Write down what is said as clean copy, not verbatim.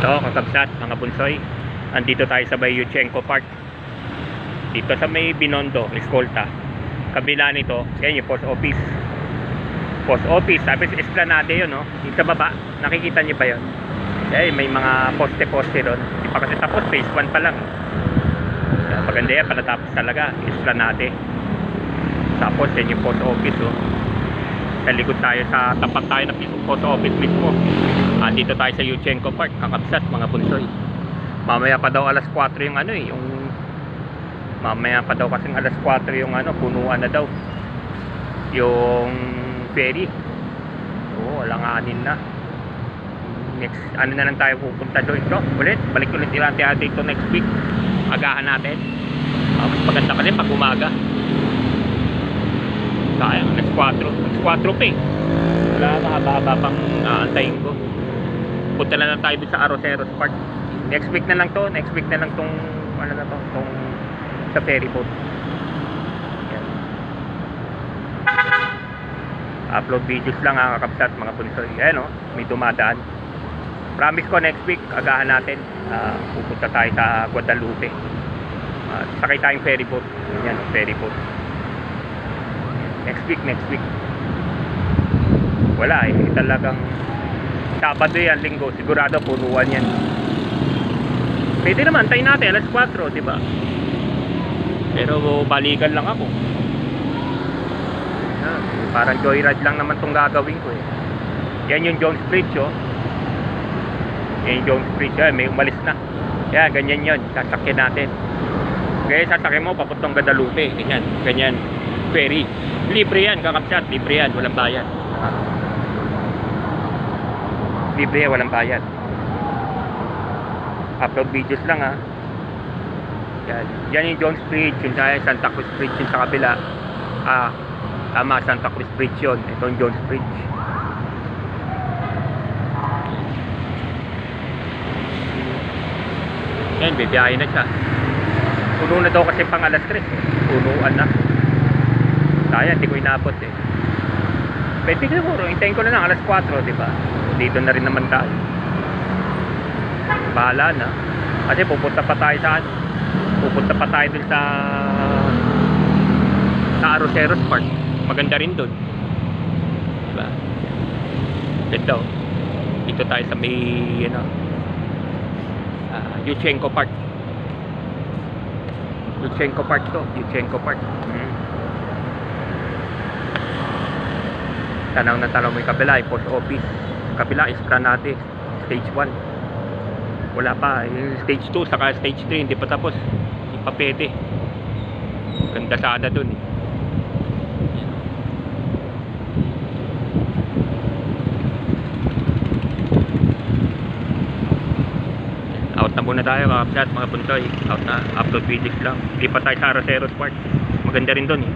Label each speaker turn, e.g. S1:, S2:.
S1: So, kakabsat, mga bunsoy, andito tayo sa Bayuchenko Park. Dito sa may Binondo, Escolta. Kabila nito, yan yung post office. Post office, sabi sa Esplanade yun, no? Dito sa baba, nakikita niyo ba yun? Eh, may mga poste-poste doon. Hindi pa kasi tapos, phase 1 pa lang. Kaya maganda yan, palatapos talaga, Esplanade. Tapos, yan yung post office, oh. Nalikod tayo sa tapat tayo ng post office mismo. Dito tayo sa Yuchenko Park, kakabsat, mga bunsoy. Mamaya pa daw alas 4 yung ano eh, yung mamaya pa daw kasing alas 4 yung ano, punuan na daw yung ferry. Oo, alanganin na. Next, ano na lang tayo pupunta doon. So, ulit, balik ulit natin dito next week. Agahan natin. Mas maganda kasi pag umaga. Sayang, alas 4 pa eh. Wala, mahaba-haba pang aantayin ko. Punta na lang tayo dito sa Arroceros Park. Next week na lang to. Next week na lang tong ano na to, tong sa ferry boat. Yan. Upload videos lang ang kakabsat, mga bunsoy. Ayan o, may dumadaan. Promise ko next week, agahan natin. Pupunta tayo sa Guadalupe. Sakay tayong ferry boat. Yan o, ferry boat. Next week. Wala eh, talagang Sabado yan, Linggo, sigurado punuan yan. Pwede naman, tayo natin alas 4, di ba? Pero balikan lang ako. Parang joyride lang naman tong gagawin ko eh. Yan yung Jones Bridge, oh. Yan yung Jones Bridge, may umalis na. Yan, ganyan yun, sasakyan natin. Kaya sasakyan mo, papuntang Guadalupe. Ganyan, ferry. Libre yan, kakapsat, libre yan, walang bayad. Libre, walang bayad. Upload videos lang ha. Yan yung Jones Bridge, yung Santa Cruz Bridge yung sa kabila. Tama, Santa Cruz Bridge yun. Ito yung Jones Bridge. Yan, bibiyahin na siya. Puno na daw kasi pang alas 3. Punuan na. Kaya, hindi ko inabot eh. Pwede siguro, hintayin ko na lang alas 4, diba? Dito na rin naman tayo. Bahala na. Kasi pupunta pa tayo sa pupunta pa tayo dun sa Arroceros Park. Maganda rin dun, diba? Ito, dito tayo sa may Yuchenko Park. Yuchenko Park to, Yuchenko Park. Tanaw na tanaw mo yung kabila, yung post office. Kabila, Esplanade, stage 1. Wala pa, yung stage 2 saka stage 3 hindi pa tapos, hindi pa pwede. Ganda sana dun eh. Out na muna tayo mga kapsat, mga bunsoy. Out na, upload videos lang. Hindi pa tayo sa Arroceros Park. Maganda rin dun eh.